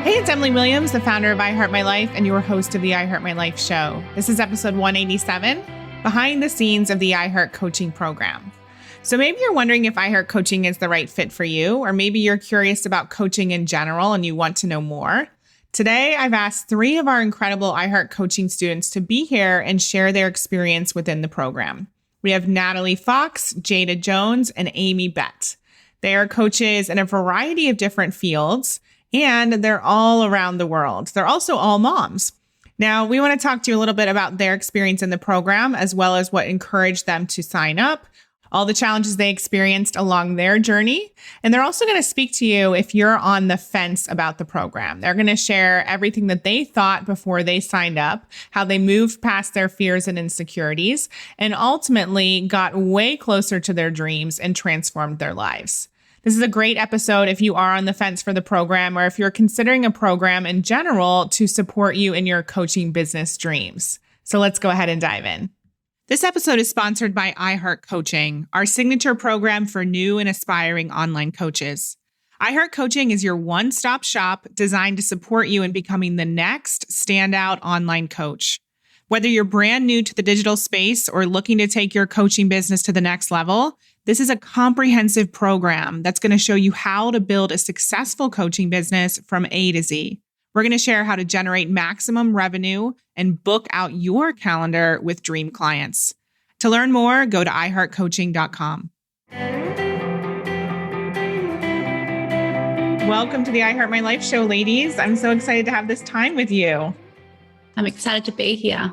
Hey, it's Emily Williams, the founder of I Heart My Life and your host of the I Heart My Life show. This is episode 187, behind the scenes of the I Heart Coaching program. So maybe you're wondering if I Heart Coaching is the right fit for you, or maybe you're curious about coaching in general and you want to know more. Today, I've asked 3 of our incredible I Heart Coaching students to be here and share their experience within the program. We have Natalie Fox, Jada Jones, and Amy Bett. They are coaches in a variety of different fields, and they're all around the world. They're also all moms. Now, we want to talk to you a little bit about their experience in the program, as well as what encouraged them to sign up, all the challenges they experienced along their journey. And they're also going to speak to you if you're on the fence about the program. They're going to share everything that they thought before they signed up, how they moved past their fears and insecurities, and ultimately got way closer to their dreams and transformed their lives. This is a great episode if you are on the fence for the program, or if you're considering a program in general to support you in your coaching business dreams. So let's go ahead and dive in. This episode is sponsored by I Heart Coaching, our signature program for new and aspiring online coaches. I Heart Coaching is your one-stop shop designed to support you in becoming the next standout online coach. Whether you're brand new to the digital space or looking to take your coaching business to the next level, this is a comprehensive program that's going to show you how to build a successful coaching business from A to Z. We're going to share how to generate maximum revenue and book out your calendar with dream clients. To learn more, go to iheartcoaching.com. Welcome to the I Heart My Life show, ladies. I'm so excited to have this time with you. I'm excited to be here.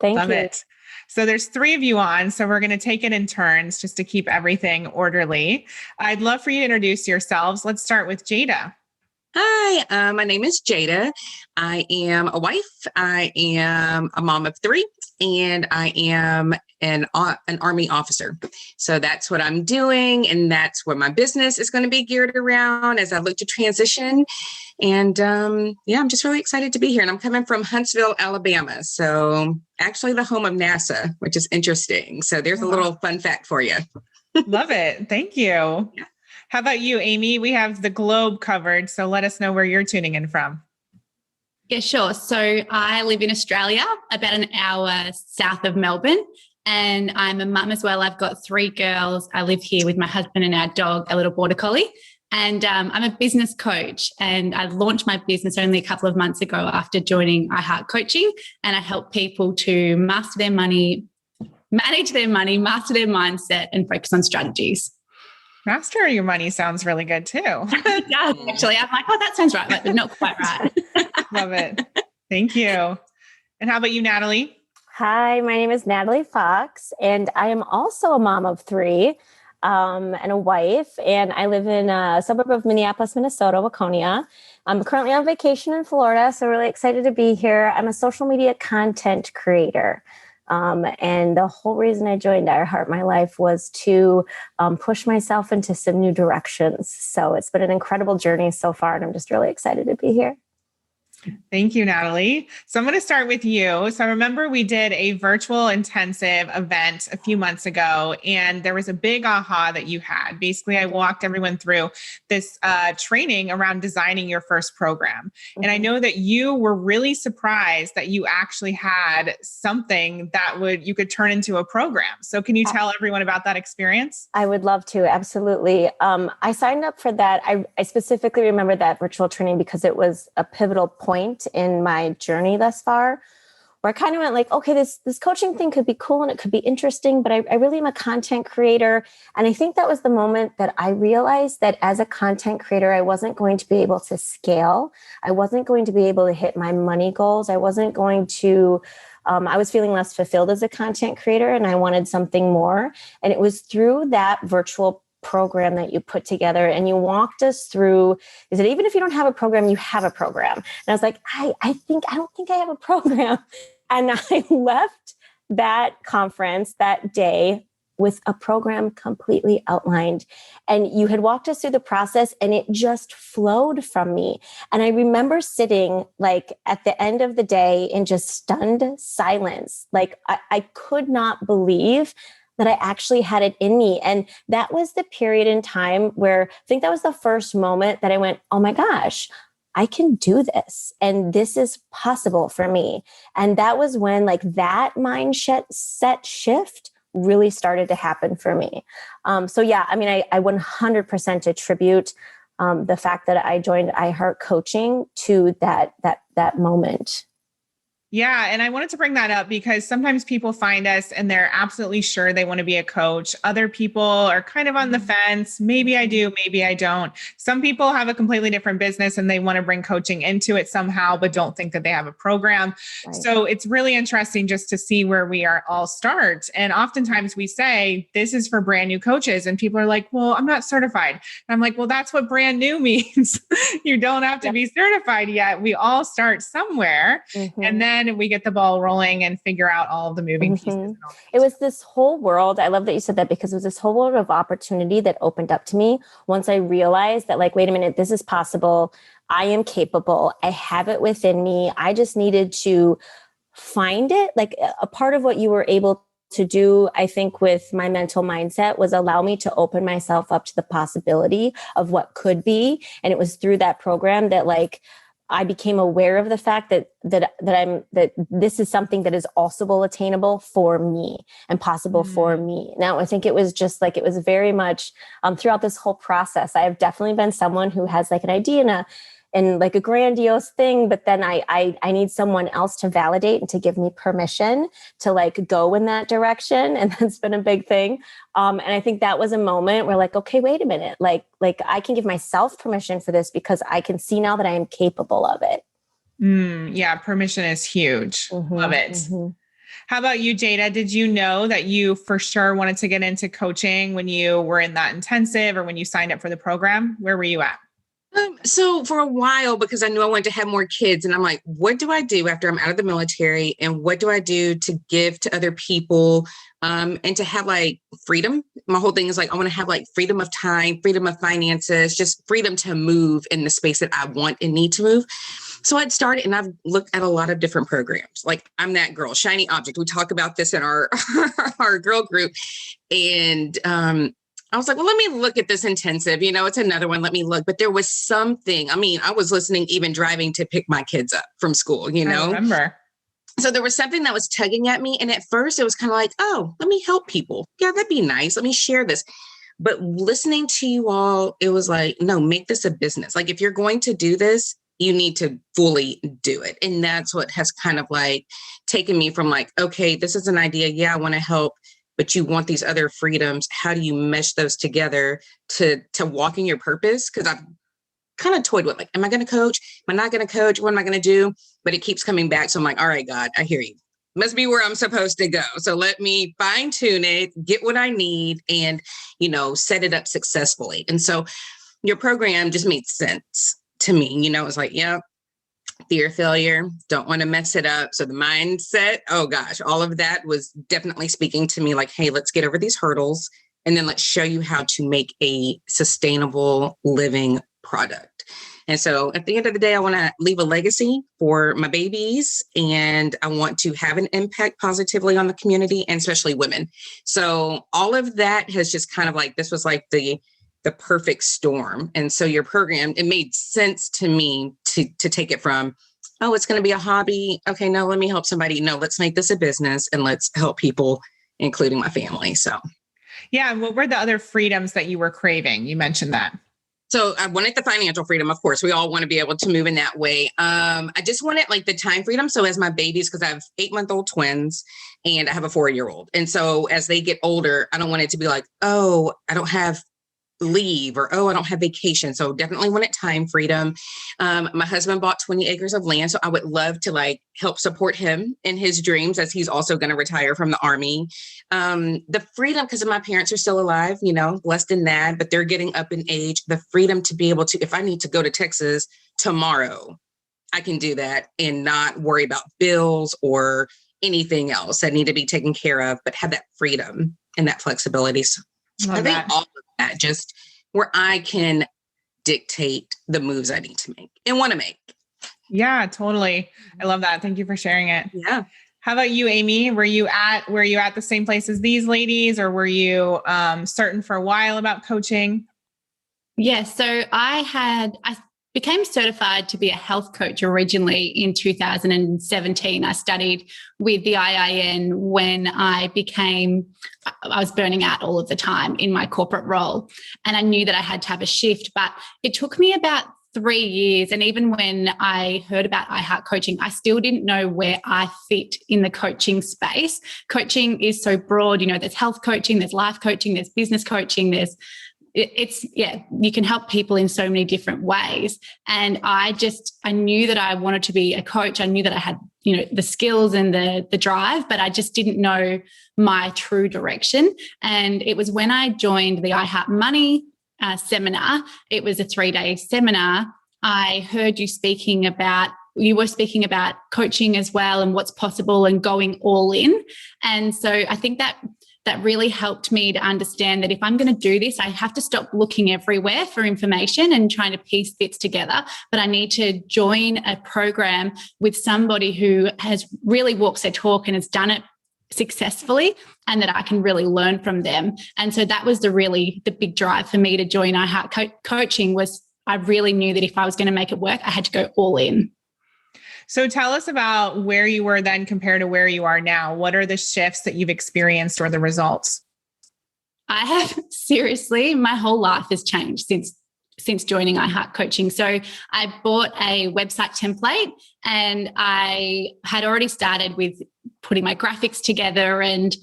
Thank you. Love it. So there's 3 of you on, so we're going to take it in turns just to keep everything orderly. I'd love for you to introduce yourselves. Let's start with Jada. Hi, my name is Jada. I am a wife. I am a mom of 3, and I am an Army officer. So that's what I'm doing, and that's what my business is going to be geared around as I look to transition. And I'm just really excited to be here. And I'm coming from Huntsville, Alabama. So actually the home of NASA, which is interesting. So there's a little fun fact for you. Love it. Thank you. Yeah. How about you, Amy? We have the globe covered. So let us know where you're tuning in from. Yeah, sure. So I live in Australia, about an hour south of Melbourne. And I'm a mum as well. I've got 3 girls. I live here with my husband and our dog, a little border collie. And I'm a business coach, and I launched my business only a couple of months ago after joining I Heart Coaching. And I help people to master their money, manage their money, master their mindset, and focus on strategies. Master your money sounds really good too. It does, actually. I'm like, oh, that sounds right, but not quite right. Love it. Thank you. And how about you, Natalie? Hi, my name is Natalie Fox, and I am also a mom of 3 and a wife, and I live in a suburb of Minneapolis, Minnesota, Waconia. I'm currently on vacation in Florida, so really excited to be here. I'm a social media content creator. And the whole reason I joined I Heart My Life was to push myself into some new directions. So it's been an incredible journey so far, and I'm just really excited to be here. Thank you, Natalie. So I'm going to start with you. So I remember we did a virtual intensive event a few months ago, and there was a big aha that you had. Basically, I walked everyone through this training around designing your first program. Mm-hmm. And I know that you were really surprised that you actually had something that you could turn into a program. So can you tell everyone about that experience? I would love to. Absolutely. I signed up for that. I specifically remember that virtual training because it was a pivotal point in my journey thus far, where I kind of went like, okay, this coaching thing could be cool and it could be interesting, but I really am a content creator. And I think that was the moment that I realized that as a content creator, I wasn't going to be able to scale. I wasn't going to be able to hit my money goals. I wasn't going to, I was feeling less fulfilled as a content creator, and I wanted something more. And it was through that virtual program that you put together, and you walked us through, is that even if you don't have a program, you have a program. And I was like, I don't think I have a program. And I left that conference that day with a program completely outlined. And you had walked us through the process, and it just flowed from me. And I remember sitting like at the end of the day in just stunned silence. Like I could not believe that I actually had it in me. And that was the period in time where I think that was the first moment that I went, oh my gosh, I can do this and this is possible for me. And that was when like that mindset shift really started to happen for me. So yeah, I mean, I 100% attribute the fact that I joined iHeart Coaching to that moment. Yeah. And I wanted to bring that up because sometimes people find us and they're absolutely sure they want to be a coach. Other people are kind of on the fence. Maybe I do, maybe I don't. Some people have a completely different business and they want to bring coaching into it somehow, but don't think that they have a program. Right. So it's really interesting just to see where we are all start. And oftentimes we say, this is for brand new coaches. And people are like, well, I'm not certified. And I'm like, well, that's what brand new means. You don't have to be certified yet. We all start somewhere. And then we get the ball rolling and figure out all of the moving pieces. It was this whole world. I love that you said that because it was this whole world of opportunity that opened up to me once I realized that like, wait a minute, this is possible. I am capable. I have it within me. I just needed to find it. Like a part of what you were able to do, I think, with my mental mindset was allow me to open myself up to the possibility of what could be. And it was through that program that like, I became aware of the fact that this is something that is also attainable for me and possible for me. Now, I think it was just like, it was very much throughout this whole process. I have definitely been someone who has like an idea and like a grandiose thing, but then I need someone else to validate and to give me permission to like go in that direction. And that's been a big thing. And I think that was a moment where like, okay, wait a minute, like I can give myself permission for this because I can see now that I am capable of it. Yeah. Permission is huge. Love it. How about you, Jada? Did you know that you for sure wanted to get into coaching when you were in that intensive or when you signed up for the program? Where were you at? So for a while, because I knew I wanted to have more kids, and I'm like, what do I do after I'm out of the military? And what do I do to give to other people and to have like freedom? My whole thing is like, I want to have like freedom of time, freedom of finances, just freedom to move in the space that I want and need to move. So I'd started and I've looked at a lot of different programs. Like I'm that girl, shiny object. We talk about this in our, our girl group. And I was like, well, let me look at this intensive. You know, it's another one. Let me look. But there was something. I mean, I was listening, even driving to pick my kids up from school, you know. I remember. So there was something that was tugging at me. And at first it was kind of like, oh, let me help people. Yeah, that'd be nice. Let me share this. But listening to you all, it was like, no, make this a business. Like if you're going to do this, you need to fully do it. And that's what has kind of like taken me from like, okay, this is an idea. Yeah, I want to help. But you want these other freedoms. How do you mesh those together to walk in your purpose? Because I've kind of toyed with like, am I going to coach? Am I not going to coach? What am I going to do? But it keeps coming back. So I'm like, all right, God, I hear you. Must be where I'm supposed to go. So let me fine tune it, get what I need and, you know, set it up successfully. And so your program just made sense to me. You know, it's like, yeah. Fear of failure, don't want to mess it up. So the mindset, oh gosh, all of that was definitely speaking to me like, hey, let's get over these hurdles. And then let's show you how to make a sustainable living product. And so at the end of the day, I want to leave a legacy for my babies and I want to have an impact positively on the community and especially women. So all of that has just kind of like, this was like the perfect storm. And so your program, it made sense to me to take it from, oh, it's going to be a hobby. Okay, no, let me help somebody. No, let's make this a business and let's help people, including my family. So, yeah. What were the other freedoms that you were craving? You mentioned that. So I wanted the financial freedom. Of course, we all want to be able to move in that way. I just wanted like the time freedom. So as my babies, because I have 8-month-old twins and I have a 4-year-old. And so as they get older, I don't want it to be like, oh, I don't have leave or, oh, I don't have vacation. So definitely wanted time freedom. My husband bought 20 acres of land. So I would love to like help support him in his dreams as he's also going to retire from the Army. The freedom, because my parents are still alive, you know, blessed in that, but they're getting up in age, the freedom to be able to, if I need to go to Texas tomorrow, I can do that and not worry about bills or anything else that need to be taken care of, but have that freedom and that flexibility. So I think all of that just where I can dictate the moves I need to make and want to make. Yeah, totally. I love that. Thank you for sharing it. Yeah. How about you, Amy? Were you at the same place as these ladies or were you certain for a while about coaching? Yeah. So became certified to be a health coach originally in 2017. I studied with the IIN when I was burning out all of the time in my corporate role. And I knew that I had to have a shift, but it took me about 3 years. And even when I heard about iHeart Coaching, I still didn't know where I fit in the coaching space. Coaching is so broad. There's health coaching, there's life coaching, there's business coaching, you can help people in so many different ways. And I knew that I wanted to be a coach. I knew that I had, the skills and the drive, but I just didn't know my true direction. And it was when I joined the iHeart Money seminar. It was a 3-day seminar. I heard you were speaking about coaching as well and what's possible and going all in. And so I think that really helped me to understand that if I'm going to do this, I have to stop looking everywhere for information and trying to piece bits together. But I need to join a program with somebody who has really walked their talk and has done it successfully, and that I can really learn from them. And so that was the big drive for me to join iHeart Coaching. Was I really knew that if I was going to make it work, I had to go all in. So tell us about where you were then compared to where you are now. What are the shifts that you've experienced or the results? I have seriously, my whole life has changed since joining iHeart Coaching. So I bought a website template and I had already started with putting my graphics together, and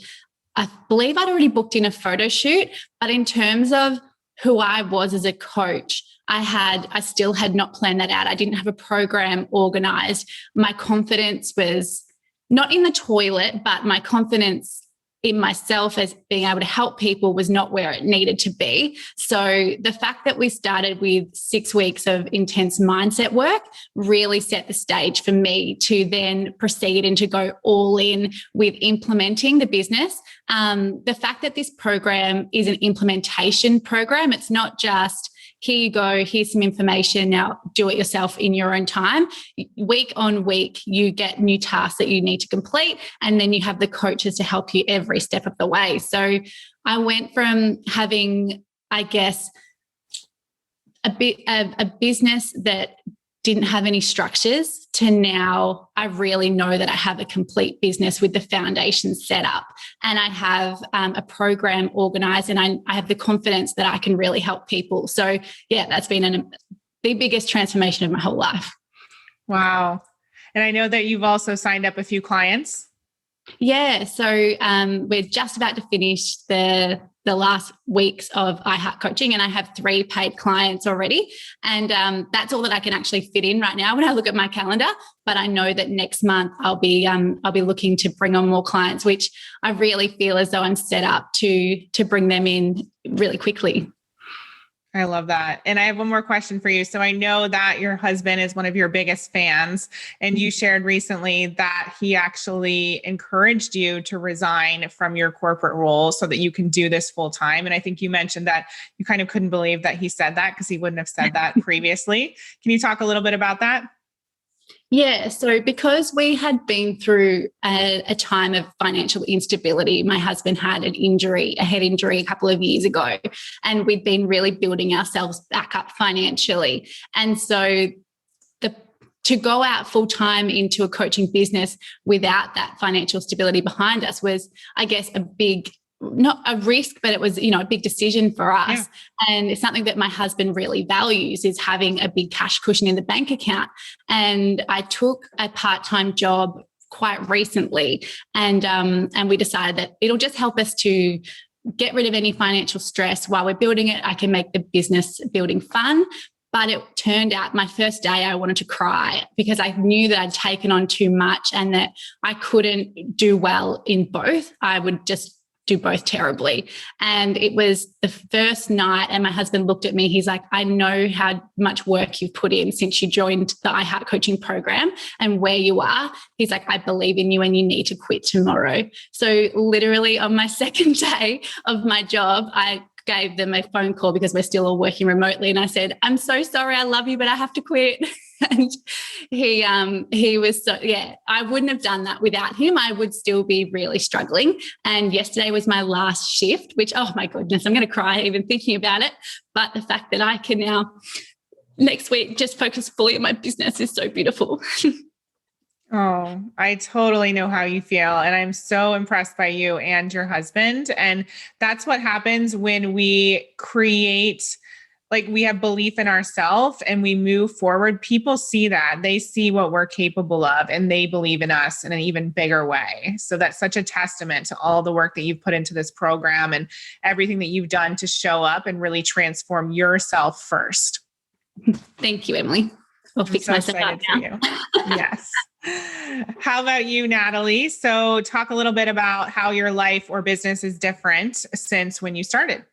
I believe I'd already booked in a photo shoot. But in terms of who I was as a coach, I still had not planned that out. I didn't have a program organized. My confidence was not in the toilet, but my confidence in myself as being able to help people was not where it needed to be. So the fact that we started with 6 weeks of intense mindset work really set the stage for me to then proceed and to go all in with implementing the business. The fact that this program is an implementation program, it's not just, here you go, here's some information, now do it yourself in your own time. Week on week, you get new tasks that you need to complete, and then you have the coaches to help you every step of the way. So I went from having, I guess, a business that didn't have any structures to now I really know that I have a complete business with the foundation set up, and I have a program organized, and I have the confidence that I can really help people. So yeah, that's been the biggest transformation of my whole life. Wow. And I know that you've also signed up a few clients. Yeah. So we're just about to finish the last weeks of iHeart Coaching, and I have 3 paid clients already. And that's all that I can actually fit in right now when I look at my calendar. But I know that next month I'll be looking to bring on more clients, which I really feel as though I'm set up to bring them in really quickly. I love that. And I have one more question for you. So I know that your husband is one of your biggest fans, and you shared recently that he actually encouraged you to resign from your corporate role so that you can do this full time. And I think you mentioned that you kind of couldn't believe that he said that because he wouldn't have said that previously. Can you talk a little bit about that? Yeah, so because we had been through a time of financial instability, my husband had a head injury a couple of years ago, and we'd been really building ourselves back up financially. And so to go out full time into a coaching business without that financial stability behind us was, I guess, not a risk, but it was, a big decision for us. Yeah. And it's something that my husband really values, is having a big cash cushion in the bank account. And I took a part-time job quite recently, and we decided that it'll just help us to get rid of any financial stress while we're building it. I can make the business building fun. But it turned out my first day I wanted to cry because I knew that I'd taken on too much and that I couldn't do well in both. I would just do both terribly. And it was the first night, and my husband looked at me. He's like, I know how much work you've put in since you joined the iHeart Coaching program and where you are. He's like, I believe in you and you need to quit tomorrow. So literally on my second day of my job, I gave them a phone call because we're still all working remotely. And I said, I'm so sorry, I love you, but I have to quit. And he was I wouldn't have done that without him. I would still be really struggling. And yesterday was my last shift, which, oh my goodness, I'm going to cry even thinking about it. But the fact that I can now next week, just focus fully on my business is so beautiful. Oh, I totally know how you feel. And I'm so impressed by you and your husband. And that's what happens when we create, like we have belief in ourselves and we move forward. People see that. They see what we're capable of and they believe in us in an even bigger way. So that's such a testament to all the work that you've put into this program and everything that you've done to show up and really transform yourself first. Thank you, Emily. I'll fix myself up now. Yes. How about you, Natalie? So talk a little bit about how your life or business is different since when you started.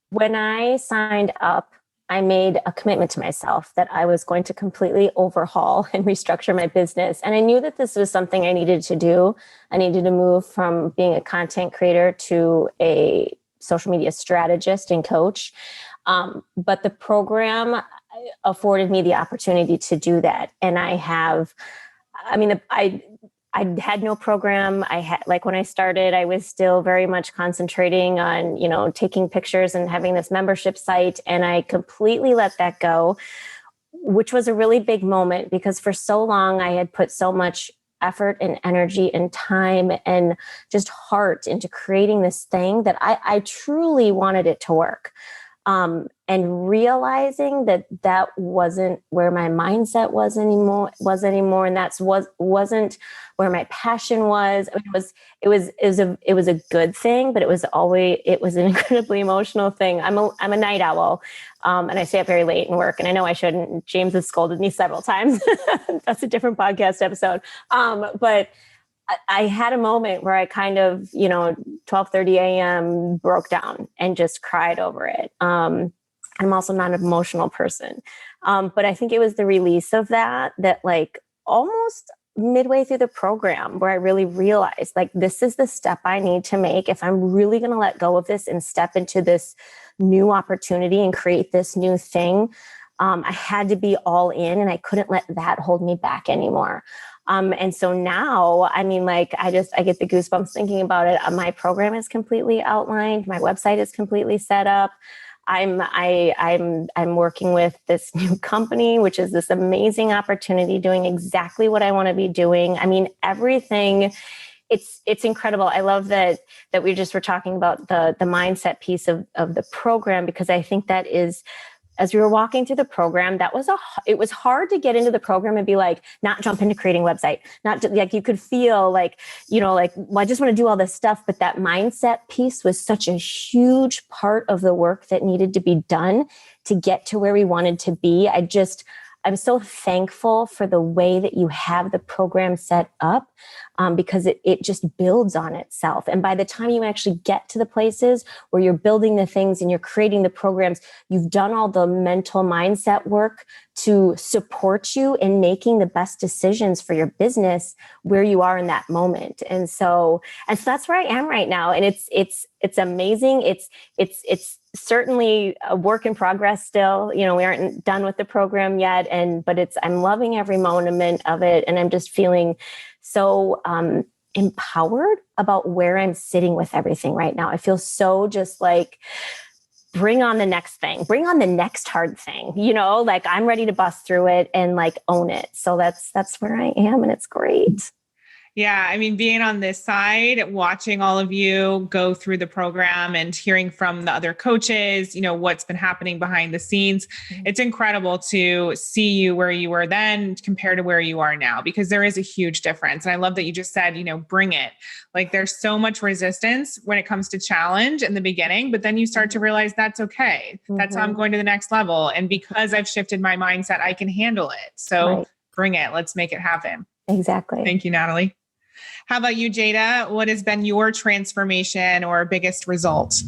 When I signed up, I made a commitment to myself that I was going to completely overhaul and restructure my business. And I knew that this was something I needed to do. I needed to move from being a content creator to a social media strategist and coach. But the program afforded me the opportunity to do that. And I had no program. Like when I started, I was still very much concentrating on, taking pictures and having this membership site. And I completely let that go, which was a really big moment because for so long I had put so much effort and energy and time and just heart into creating this thing that I truly wanted it to work. And realizing that wasn't where my mindset was anymore, and wasn't where my passion was. I mean, it was a good thing, but it was an incredibly emotional thing. I'm a night owl, and I stay up very late and work, and I know I shouldn't. James has scolded me several times. That's a different podcast episode. But I had a moment where I kind of, 12:30 a.m. broke down and just cried over it. I'm also not an emotional person. But I think it was the release of that like almost midway through the program where I really realized like, this is the step I need to make if I'm really going to let go of this and step into this new opportunity and create this new thing. I had to be all in and I couldn't let that hold me back anymore. And so now, I get the goosebumps thinking about it. My program is completely outlined. My website is completely set up. I'm working with this new company, which is this amazing opportunity, doing exactly what I want to be doing. I mean, everything. It's incredible. I love that we just were talking about the mindset piece of the program, because I think that is, as we were walking through the program, it was hard to get into the program and be like, not jump into creating a website, like you could feel like, well, I just want to do all this stuff. But that mindset piece was such a huge part of the work that needed to be done to get to where we wanted to be. I'm so thankful for the way that you have the program set up, because it just builds on itself. And by the time you actually get to the places where you're building the things and you're creating the programs, you've done all the mental mindset work to support you in making the best decisions for your business where you are in that moment. And so that's where I am right now. And it's amazing. It's certainly a work in progress still. We aren't done with the program yet. But I'm loving every moment of it. And I'm just feeling so empowered about where I'm sitting with everything right now. I feel so just like, bring on the next thing, bring on the next hard thing, like I'm ready to bust through it and like own it. So that's where I am. And it's great. Yeah. I mean, being on this side, watching all of you go through the program and hearing from the other coaches, what's been happening behind the scenes. It's incredible to see you where you were then compared to where you are now, because there is a huge difference. And I love that you just said, bring it. Like there's so much resistance when it comes to challenge in the beginning, but then you start to realize that's okay. That's how I'm going to the next level. And because I've shifted my mindset, I can handle it. So Bring it. Let's make it happen. Exactly. Thank you, Natalie. How about you, Jada? What has been your transformation or biggest result?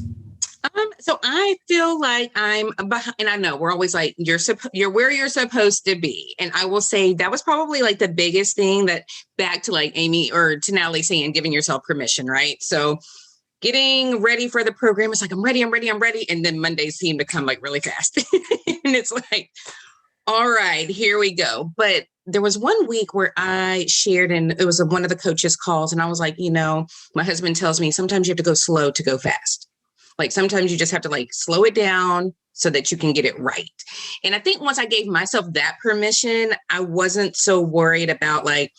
So I feel like I'm behind, and I know we're always like, you're where you're supposed to be. And I will say that was probably like the biggest thing, that back to like Amy or to Natalie saying, giving yourself permission, right? So getting ready for the program, it's like, I'm ready. And then Mondays seem to come like really fast. And it's like, all right, here we go. But there was one week where I shared, and it was one of the coaches' calls. And I was like, my husband tells me sometimes you have to go slow to go fast. Like sometimes you just have to like slow it down so that you can get it right. And I think once I gave myself that permission, I wasn't so worried about like,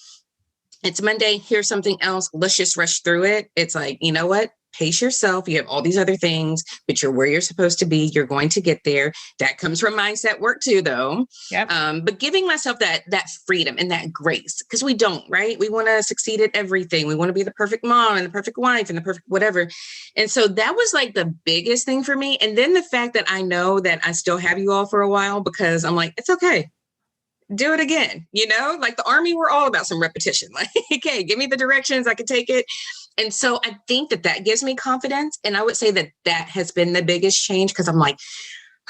it's Monday, here's something else. Let's just rush through it. It's like, you know what? Pace yourself. You have all these other things, but you're where you're supposed to be. You're going to get there. That comes from mindset work too, though. Yep. But giving myself that freedom and that grace, because we don't, right? We want to succeed at everything. We want to be the perfect mom and the perfect wife and the perfect whatever. And so that was like the biggest thing for me. And then the fact that I know that I still have you all for a while, because I'm like, it's okay. Do it again. Like the Army, we're all about some repetition. Like, okay, give me the directions. I can take it. And so I think that gives me confidence. And I would say that has been the biggest change, because I'm like,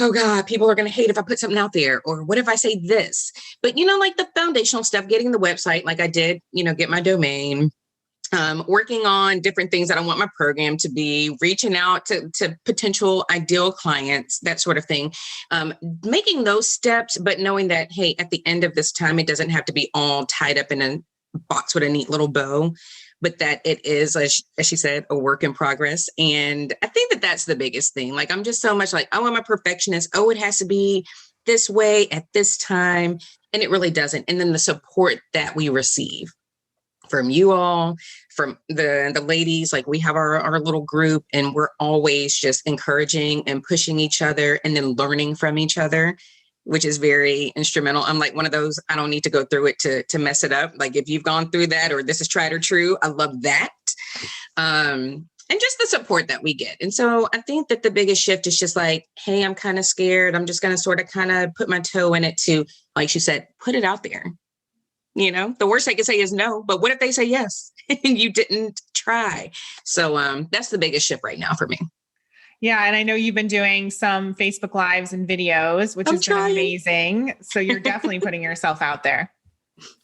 oh God, people are going to hate if I put something out there, or what if I say this? But, like the foundational stuff, getting the website, like I did, get my domain, working on different things that I want my program to be, reaching out to potential ideal clients, that sort of thing, making those steps, but knowing that, hey, at the end of this time, it doesn't have to be all tied up in a box with a neat little bow, but that it is, as she said, a work in progress. And I think that that's the biggest thing. Like, I'm just so much like, oh, I'm a perfectionist. Oh, it has to be this way at this time. And it really doesn't. And then the support that we receive from you all, from the ladies, like we have our little group, and we're always just encouraging and pushing each other and then learning from each other, which is very instrumental. I'm like one of those, I don't need to go through it to mess it up. Like if you've gone through that, or this is tried or true, I love that. And just the support that we get. And so I think that the biggest shift is just like, hey, I'm kind of scared. I'm just going to sort of kind of put my toe in it to, like she said, put it out there. The worst I can say is no, but what if they say yes and you didn't try? So that's the biggest shift right now for me. Yeah. And I know you've been doing some Facebook Lives and videos, which has been amazing. So you're definitely putting yourself out there.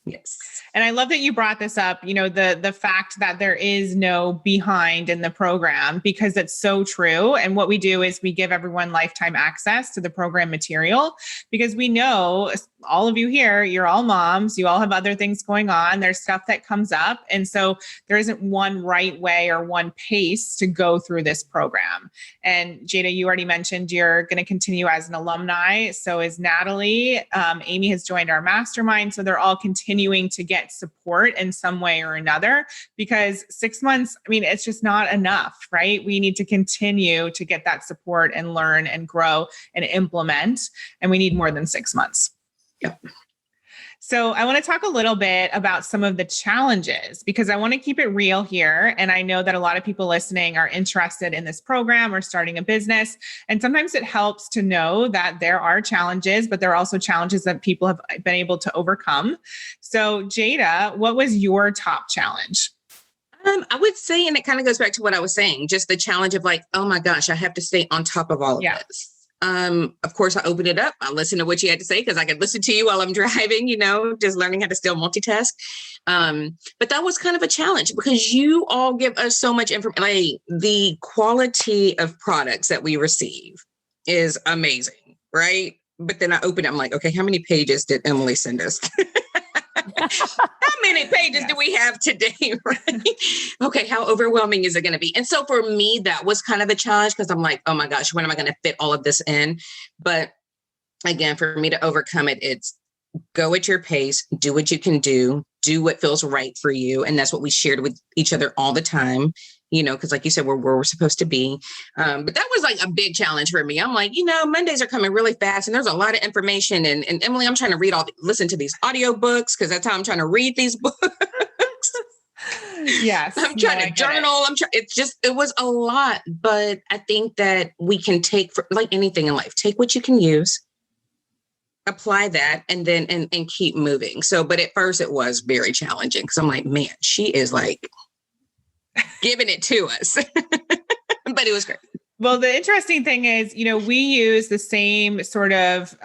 Yes. And I love that you brought this up, the fact that there is no behind in the program, because it's so true. And what we do is we give everyone lifetime access to the program material, because we know all of you here, you're all moms, you all have other things going on. There's stuff that comes up. And so there isn't one right way or one pace to go through this program. And Jada, you already mentioned you're going to continue as an alumni. So is Natalie. Amy has joined our mastermind. So they're all continuing to get support in some way or another, because 6 months, it's just not enough, right? We need to continue to get that support and learn and grow and implement. And we need more than 6 months. Yep. So I want to talk a little bit about some of the challenges, because I want to keep it real here. And I know that a lot of people listening are interested in this program or starting a business. And sometimes it helps to know that there are challenges, but there are also challenges that people have been able to overcome. So Jada, what was your top challenge? I would say, and it kind of goes back to what I was saying, just the challenge of like, oh my gosh, I have to stay on top of all of this. Of course, I opened it up. I listened to what you had to say, because I could listen to you while I'm driving, just learning how to still multitask. But that was kind of a challenge, because you all give us so much information. Like, the quality of products that we receive is amazing, right? But then I opened it, I'm like, okay, how many pages did Emily send us? How many pages do we have today? Right? Okay, how overwhelming is it going to be? And so for me, that was kind of a challenge, because I'm like, oh my gosh, when am I going to fit all of this in? But again, for me to overcome it, it's go at your pace, do what you can do what feels right for you. And that's what we shared with each other all the time, because like you said, we're where we're supposed to be. But that was like a big challenge for me. I'm like, Mondays are coming really fast, and there's a lot of information. And Emily, I'm trying to listen to these audiobooks, because that's how I'm trying to read these books. Yes. I'm trying to journal. It was a lot. But I think that we can take, for like anything in life, take what you can use, apply that, and then and keep moving. So, but at first it was very challenging, because I'm like, man, she is like giving it to us. But it was great. Well, the interesting thing is, we use the same sort of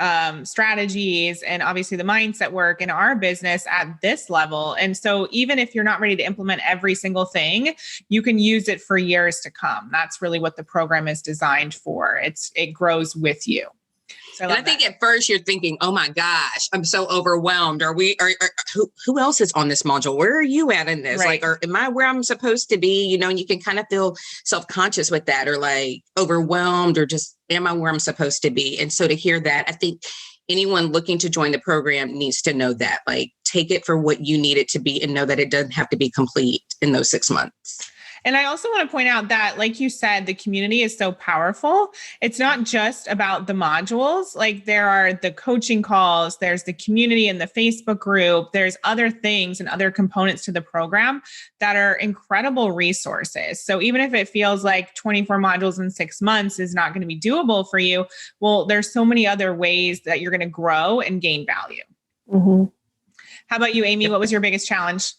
strategies and obviously the mindset work in our business at this level. And so even if you're not ready to implement every single thing, you can use it for years to come. That's really what the program is designed for. It grows with you. And I think at first you're thinking, oh my gosh, I'm so overwhelmed. Who else is on this module? Where are you at in this? Right. Like, or am I where I'm supposed to be? You know, and you can kind of feel self-conscious with that, or like overwhelmed, or just, am I where I'm supposed to be? And so to hear that, I think anyone looking to join the program needs to know that, like, take it for what you need it to be and know that it doesn't have to be complete in those 6 months. And I also want to point out that, like you said, the community is so powerful. It's not just about the modules. Like, there are the coaching calls, there's the community in the Facebook group, there's other things and other components to the program that are incredible resources. So even if it feels like 24 modules in 6 months is not going to be doable for you, well, there's so many other ways that you're going to grow and gain value. Mm-hmm. How about you, Amy? What was your biggest challenge?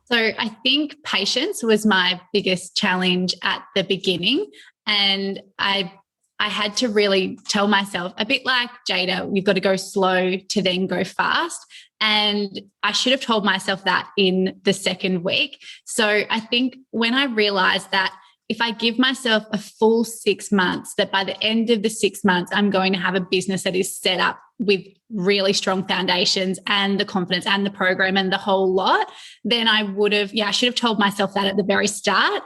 So I think patience was my biggest challenge at the beginning. And I had to really tell myself, a bit like Jada, you've got to go slow to then go fast. And I should have told myself that in the second week. So I think when I realized that if I give myself a full 6 months, that by the end of the 6 months, I'm going to have a business that is set up with really strong foundations and the confidence and the program and the whole lot, then I should have told myself that at the very start,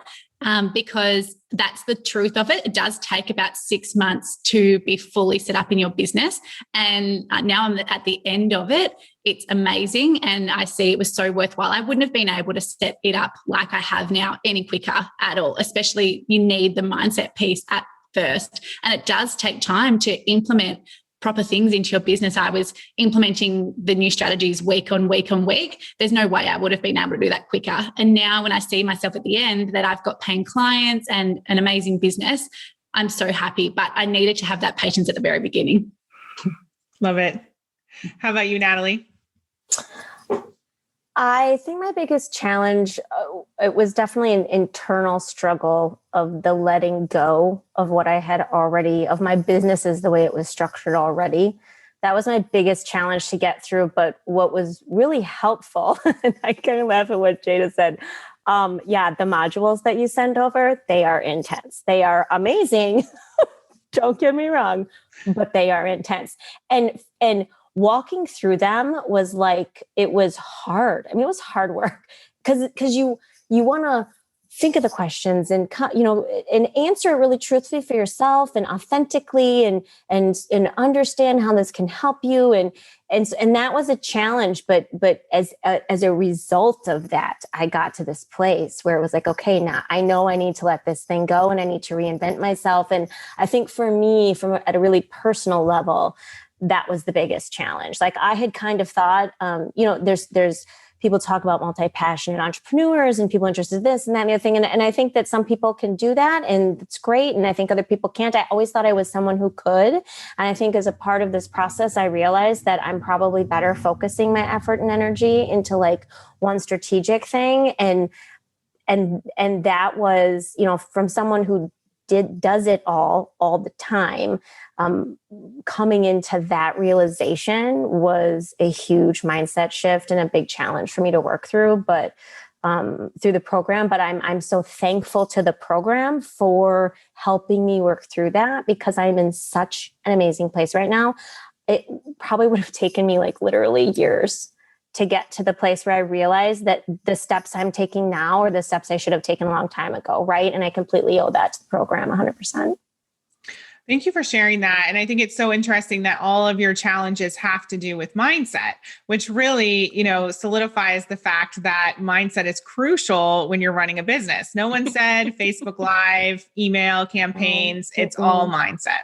because that's the truth of it. It does take about 6 months to be fully set up in your business. And now I'm at the end of it. It's amazing. And I see it was so worthwhile. I wouldn't have been able to set it up like I have now any quicker at all, especially you need the mindset piece at first. And it does take time to implement proper things into your business. I was implementing the new strategies week on week on week. There's no way I would have been able to do that quicker. And now when I see myself at the end that I've got paying clients and an amazing business, I'm so happy. But I needed to have that patience at the very beginning. Love it. How about you, Natalie? I think my biggest challenge, it was definitely an internal struggle of the letting go of what I had already, of my businesses, the way it was structured already. That was my biggest challenge to get through. But what was really helpful, and I kind of laugh at what Jada said. The modules that you send over, they are intense. They are amazing. Don't get me wrong, but they are intense. And walking through them was like, it was hard. I mean, it was hard work because you want to think of the questions and, and answer it really truthfully for yourself and authentically and understand how this can help you. And that was a challenge. But as a result of that, I got to this place where it was like, okay, now I know I need to let this thing go and I need to reinvent myself. And I think for me, at a really personal level, that was the biggest challenge. Like, I had kind of thought, there's people talk about multi-passionate entrepreneurs and people interested in this and that and the other thing. And I think that some people can do that and it's great. And I think other people can't. I always thought I was someone who could. And I think as a part of this process, I realized that I'm probably better focusing my effort and energy into like one strategic thing. And that was, from someone who does it all the time. Coming into that realization was a huge mindset shift and a big challenge for me to work through, but through the program. But I'm so thankful to the program for helping me work through that, because I'm in such an amazing place right now. It probably would have taken me like literally years to get to the place where I realized that the steps I'm taking now are the steps I should have taken a long time ago, right? And I completely owe that to the program 100%. Thank you for sharing that. And I think it's so interesting that all of your challenges have to do with mindset, which really, solidifies the fact that mindset is crucial when you're running a business. No one said Facebook Live, email campaigns. It's all mindset.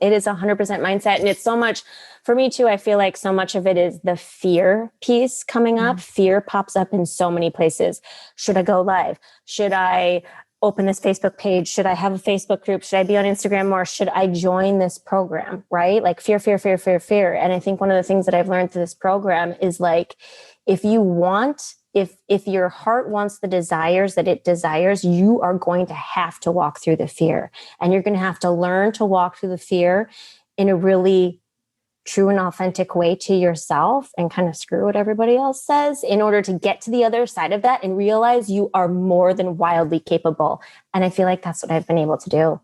It is 100% mindset. And it's so much for me too. I feel like so much of it is the fear piece coming up. Fear pops up in so many places. Should I go live? Should I open this Facebook page? Should I have a Facebook group? Should I be on Instagram more? Should I join this program? Right? Like fear. And I think one of the things that I've learned through this program is like, if your heart wants the desires that it desires, you are going to have to walk through the fear, and you're going to have to learn to walk through the fear in a really true and authentic way to yourself, and kind of screw what everybody else says in order to get to the other side of that and realize you are more than wildly capable. And I feel like that's what I've been able to do.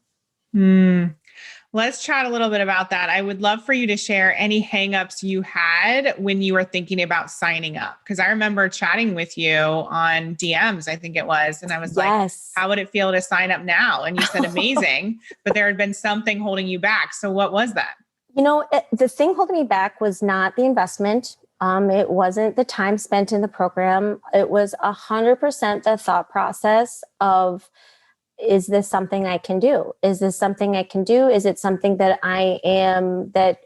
Let's chat a little bit about that. I would love for you to share any hangups you had when you were thinking about signing up. Because I remember chatting with you on DMs, I think it was. And I was like, how would it feel to sign up now? And you said amazing, but there had been something holding you back. So what was that? The thing holding me back was not the investment. It wasn't the time spent in the program. It was 100% the thought process of, is this something I can do? Is this something I can do? Is it something that I am, that,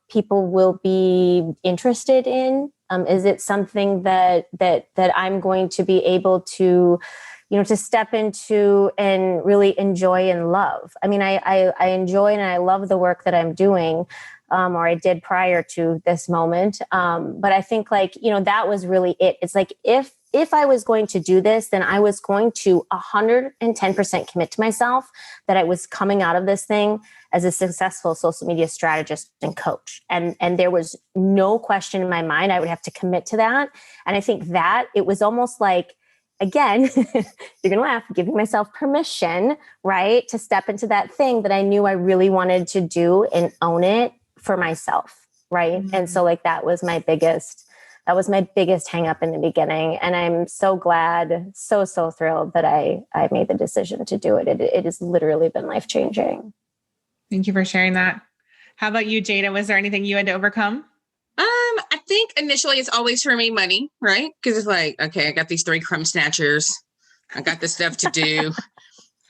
people will be interested in? Is it something that I'm going to be able to, to step into and really enjoy and love? I mean, I enjoy and I love the work that I'm doing, or I did prior to this moment. But I think that was really it. It's like, if I was going to do this, then I was going to 110% commit to myself that I was coming out of this thing as a successful social media strategist and coach. And there was no question in my mind I would have to commit to that. And I think that it was almost like, again, you're going to laugh, giving myself permission, right, to step into that thing that I knew I really wanted to do and own it for myself, right? Mm-hmm. And so that was my biggest hang up in the beginning. And I'm so glad, so thrilled that I made the decision to do it. It has literally been life-changing. Thank you for sharing that. How about you, Jada? Was there anything you had to overcome? I think initially it's always for me money, right? Because it's like, okay, I got these 3 crumb snatchers. I got this stuff to do.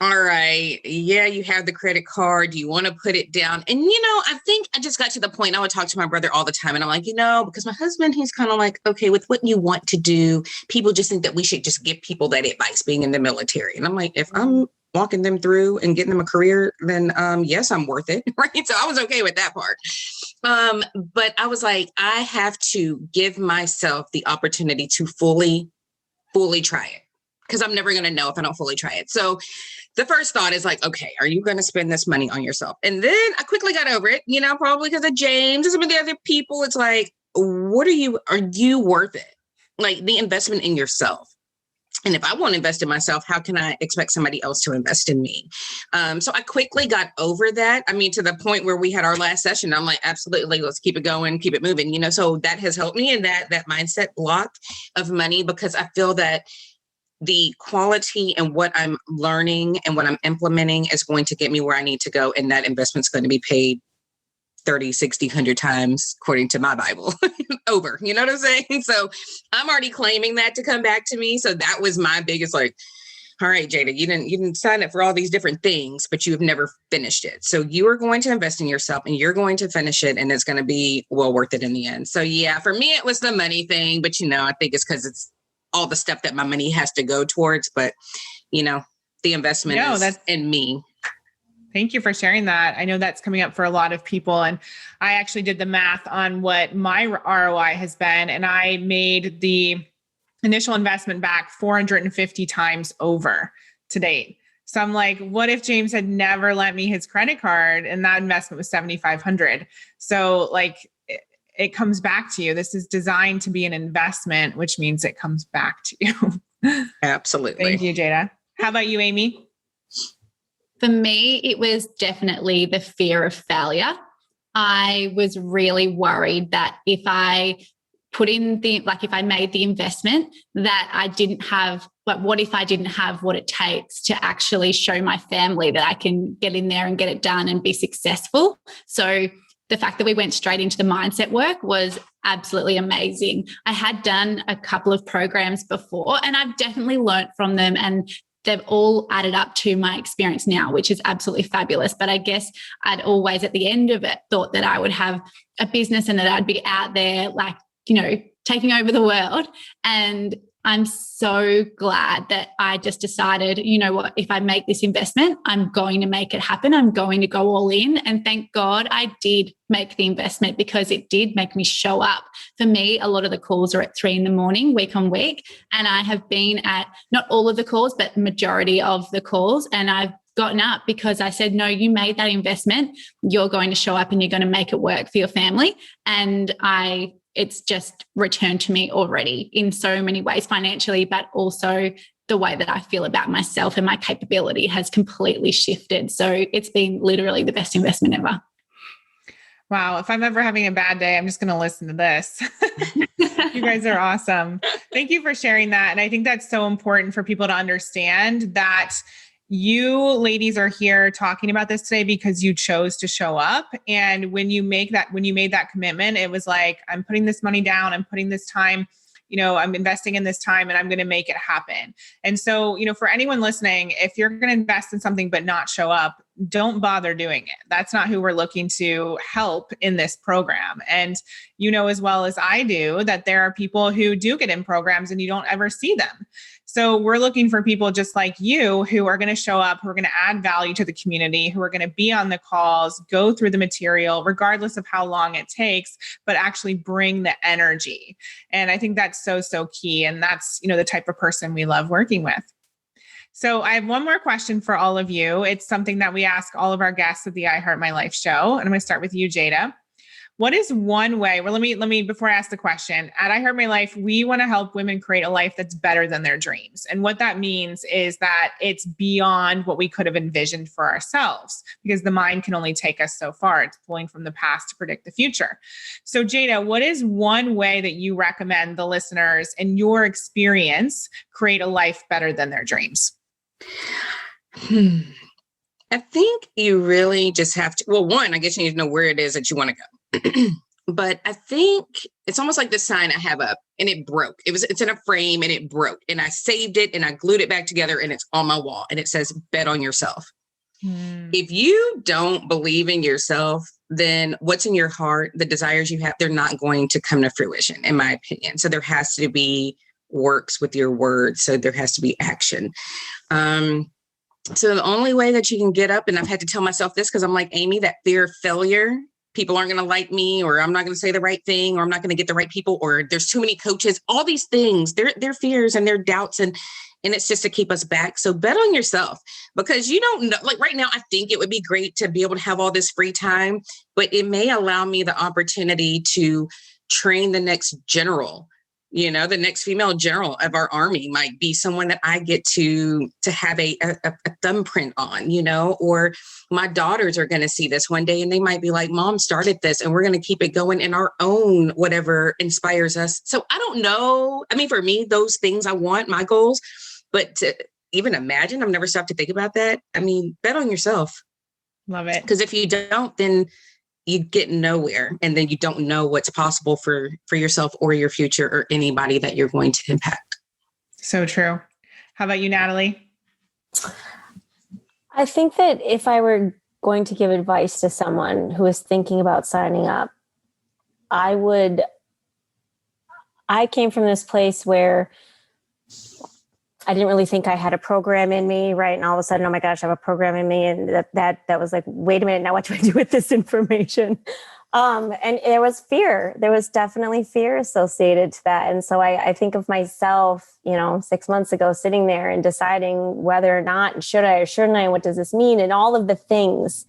All right. Yeah, you have the credit card. Do you want to put it down? And, I think I just got to the point I would talk to my brother all the time. And I'm like, because my husband, he's kind of like, okay, with what you want to do, people just think that we should just give people that advice being in the military. And I'm like, if I'm walking them through and getting them a career, then yes, I'm worth it. Right. So I was okay with that part. But I was like, I have to give myself the opportunity to fully try it, because I'm never going to know if I don't fully try it. So the first thought is like, okay, are you going to spend this money on yourself? And then I quickly got over it, probably because of James and some of the other people. It's like, are you worth it? Like the investment in yourself. And if I won't invest in myself, how can I expect somebody else to invest in me? So I quickly got over that. I mean, to the point where we had our last session, I'm like, absolutely, let's keep it going, keep it moving. So that has helped me in that mindset block of money, because I feel that the quality and what I'm learning and what I'm implementing is going to get me where I need to go. And that investment's going to be paid 30, 60, 100 times, according to my Bible, over. You know what I'm saying? So I'm already claiming that to come back to me. So that was my biggest, all right, Jada, you didn't sign up for all these different things, but you have never finished it. So you are going to invest in yourself and you're going to finish it. And it's going to be well worth it in the end. So yeah, for me, it was the money thing, but I think it's because it's all the stuff that my money has to go towards, but the investment is in me. Thank you for sharing that. I know that's coming up for a lot of people. And I actually did the math on what my ROI has been, and I made the initial investment back 450 times over to date. So I'm like, what if James had never lent me his credit card and that investment was 7,500? So it comes back to you. This is designed to be an investment, which means it comes back to you. Absolutely. Thank you, Jada. How about you, Amy? For me, it was definitely the fear of failure. I was really worried that if I put in if I made the investment, that I didn't have, but what if I didn't have what it takes to actually show my family that I can get in there and get it done and be successful? So the fact that we went straight into the mindset work was absolutely amazing. I had done a couple of programs before and I've definitely learned from them, and they've all added up to my experience now, which is absolutely fabulous. But I guess I'd always at the end of it thought that I would have a business and that I'd be out there taking over the world. And I'm so glad that I just decided, if I make this investment, I'm going to make it happen. I'm going to go all in. And thank God I did make the investment, because it did make me show up. For me, a lot of the calls are at 3 a.m, week on week. And I have been at not all of the calls, but the majority of the calls. And I've gotten up because I said, no, you made that investment. You're going to show up and you're going to make it work for your family. And it's just returned to me already in so many ways, financially, but also the way that I feel about myself and my capability has completely shifted. So it's been literally the best investment ever. Wow. If I'm ever having a bad day, I'm just going to listen to this. You guys are awesome. Thank you for sharing that. And I think that's so important for people to understand that you ladies are here talking about this today because you chose to show up. And when you made that commitment, it was like, I'm putting this money down, I'm putting this time, I'm investing in this time and I'm going to make it happen. And so, for anyone listening, if you're going to invest in something but not show up, don't bother doing it. That's not who we're looking to help in this program. And as well as I do that there are people who do get in programs and you don't ever see them. So we're looking for people just like you who are going to show up, who are going to add value to the community, who are going to be on the calls, go through the material, regardless of how long it takes, but actually bring the energy. And I think that's so, so key. And that's, the type of person we love working with. So I have one more question for all of you. It's something that we ask all of our guests at the I Heart My Life show. And I'm going to start with you, Jada. What is one way? Well, let me, before I ask the question, at I Heart My Life, we want to help women create a life that's better than their dreams. And what that means is that it's beyond what we could have envisioned for ourselves because the mind can only take us so far. It's pulling from the past to predict the future. So Jada, what is one way that you recommend the listeners in your experience create a life better than their dreams? I think you really just have to, well, one, I guess you need to know where it is that you want to go. But I think it's almost like the sign I have up and it broke. It's in a frame and it broke and I saved it and I glued it back together and it's on my wall and it says, bet on yourself. If you don't believe in yourself, then what's in your heart, the desires you have, they're not going to come to fruition, in my opinion. So there has to be works with your words. So there has to be action. So the only way that you can get up, and I've had to tell myself this because I'm like, Amy, that fear of failure, people aren't going to like me, or I'm not going to say the right thing, or I'm not going to get the right people, or there's too many coaches, all these things, they're fears and their doubts. And it's just to keep us back. So bet on yourself because you don't know, like right now, I think it would be great to be able to have all this free time, but it may allow me the opportunity to train the next general. The next female general of our army might be someone that I get to have a thumbprint on, or my daughters are going to see this one day and they might be like, Mom started this and we're going to keep it going in our own, whatever inspires us. So I don't know. I mean, for me, those things I want, my goals, but to even imagine, I've never stopped to think about that. I mean, bet on yourself. Love it. Because if you don't, then you get nowhere. And then you don't know what's possible for yourself or your future or anybody that you're going to impact. So true. How about you, Natalie? I think that if I were going to give advice to someone who is thinking about signing up, I came from this place where I didn't really think I had a program in me, right? And all of a sudden, oh my gosh, I have a program in me. And that was like, wait a minute, now what do I do with this information? And there was fear. There was definitely fear associated to that. And so I think of myself, 6 months ago, sitting there and deciding whether or not, should I or shouldn't I, what does this mean? And all of the things,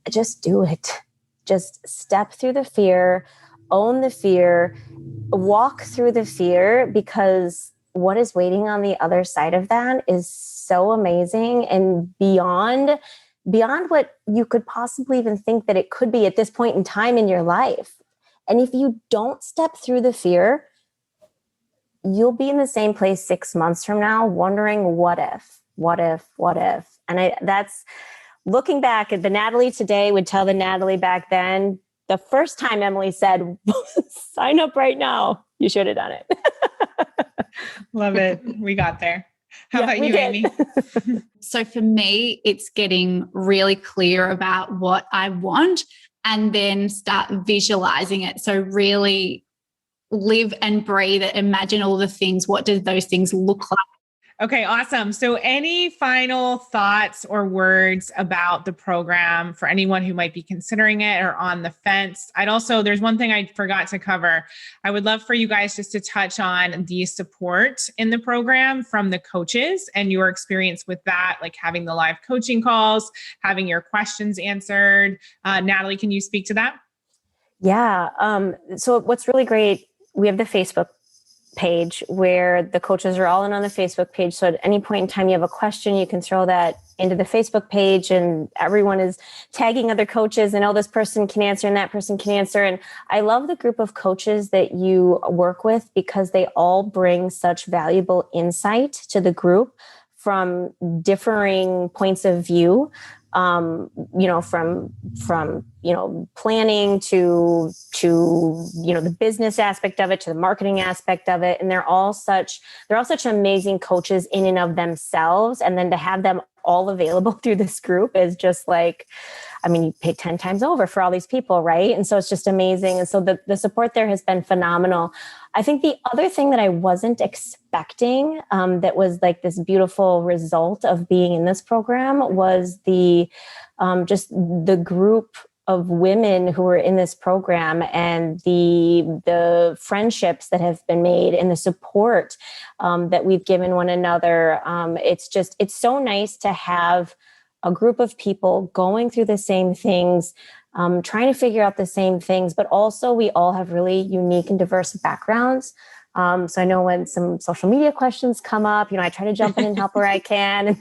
just do it. Just step through the fear, own the fear, walk through the fear, because what is waiting on the other side of that is so amazing and beyond what you could possibly even think that it could be at this point in time in your life. And if you don't step through the fear, you'll be in the same place 6 months from now, wondering what if. And that's looking back at the Natalie today would tell the Natalie back then, the first time Emily said, sign up right now, you should have done it. Love it. We got there. How about you, did. Amy? So for me, it's getting really clear about what I want and then start visualizing it. So really live and breathe it. Imagine all the things. What do those things look like? Okay, awesome. So any final thoughts or words about the program for anyone who might be considering it or on the fence? There's one thing I forgot to cover. I would love for you guys just to touch on the support in the program from the coaches and your experience with that, like having the live coaching calls, having your questions answered. Natalie, can you speak to that? Yeah. So what's really great, we have the Facebook page where the coaches are all in on the Facebook page. So at any point in time you have a question, you can throw that into the Facebook page, and everyone is tagging other coaches, and this person can answer and that person can answer. And I love the group of coaches that you work with because they all bring such valuable insight to the group from differing points of view. From planning to the business aspect of it, to the marketing aspect of it. And they're all such amazing coaches in and of themselves. And then to have them all available through this group is just like, you pay 10 times over for all these people, right? And so it's just amazing. And so the support there has been phenomenal. I think the other thing that I wasn't expecting, that was like this beautiful result of being in this program, was just the group of women who were in this program, and the friendships that have been made, and the support that we've given one another. It's so nice to have a group of people going through the same things, trying to figure out the same things, but also we all have really unique and diverse backgrounds. So I know when some social media questions come up, I try to jump in and help where I can. And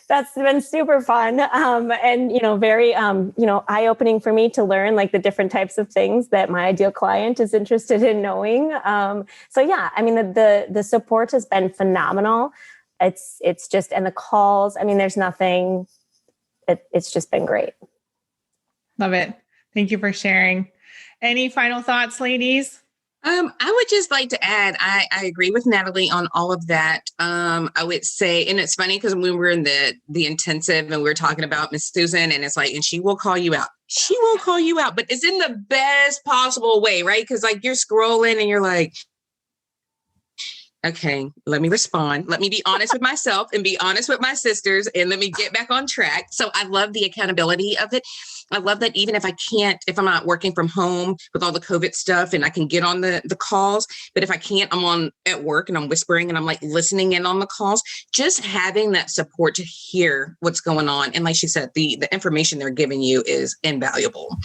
that's been super fun. And very, eye-opening for me to learn like the different types of things that my ideal client is interested in knowing. The support has been phenomenal. It's just, and the calls, there's nothing, it's just been great. Love it. Thank you for sharing. Any final thoughts, ladies? I would just like to add, I agree with Natalie on all of that. I would say, and it's funny because when we're in the intensive and we're talking about Miss Susan, and it's like, and she will call you out. She will call you out, but it's in the best possible way, right? Because like you're scrolling and you're like, okay, let me respond. Let me be honest with myself and be honest with my sisters, and let me get back on track. So I love the accountability of it. I love that even if if I'm not working from home with all the COVID stuff, and I can get on the calls, but if I can't, I'm on at work and I'm whispering and I'm like listening in on the calls, just having that support to hear what's going on. And like she said, the information they're giving you is invaluable.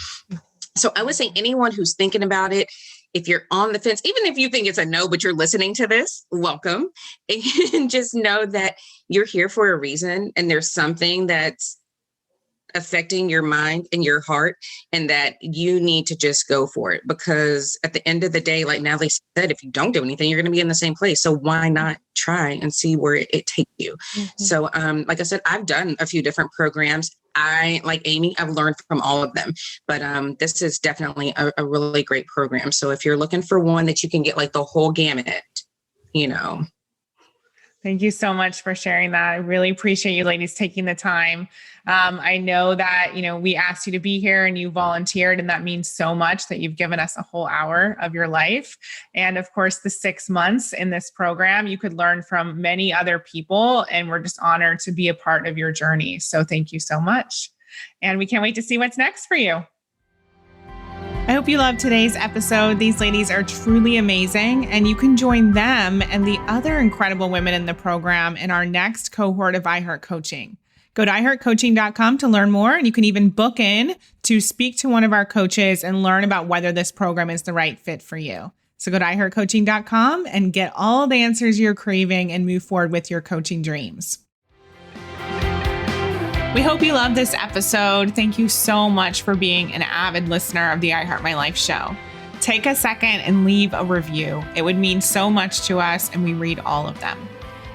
So I would say anyone who's thinking about it, if you're on the fence, even if you think it's a no, but you're listening to this, welcome. And just know that you're here for a reason, and there's something that's affecting your mind and your heart, and that you need to just go for it. Because at the end of the day, like Natalie said, if you don't do anything, you're going to be in the same place. So why not try and see where it takes you? Mm-hmm. So like I said, I've done a few different programs. Like Amy, I've learned from all of them, but this is definitely a really great program. So if you're looking for one that you can get like the whole gamut, Thank you so much for sharing that. I really appreciate you ladies taking the time. I know that, we asked you to be here and you volunteered, and that means so much that you've given us a whole hour of your life. And of course, the 6 months in this program, you could learn from many other people, and we're just honored to be a part of your journey. So thank you so much. And we can't wait to see what's next for you. I hope you loved today's episode. These ladies are truly amazing, and you can join them and the other incredible women in the program in our next cohort of iHeart Coaching. Go to iHeartCoaching.com to learn more, and you can even book in to speak to one of our coaches and learn about whether this program is the right fit for you. So go to iHeartCoaching.com and get all the answers you're craving and move forward with your coaching dreams. We hope you loved this episode. Thank you so much for being an avid listener of the I Heart My Life show. Take a second and leave a review. It would mean so much to us, and we read all of them.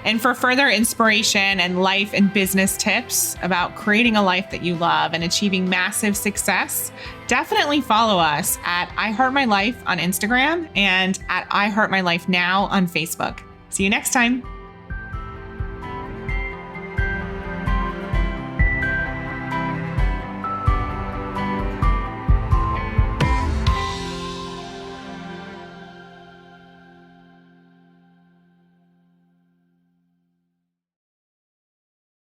And for further inspiration and life and business tips about creating a life that you love and achieving massive success, definitely follow us at I Heart My Life on Instagram and at I Heart My Life Now on Facebook. See you next time.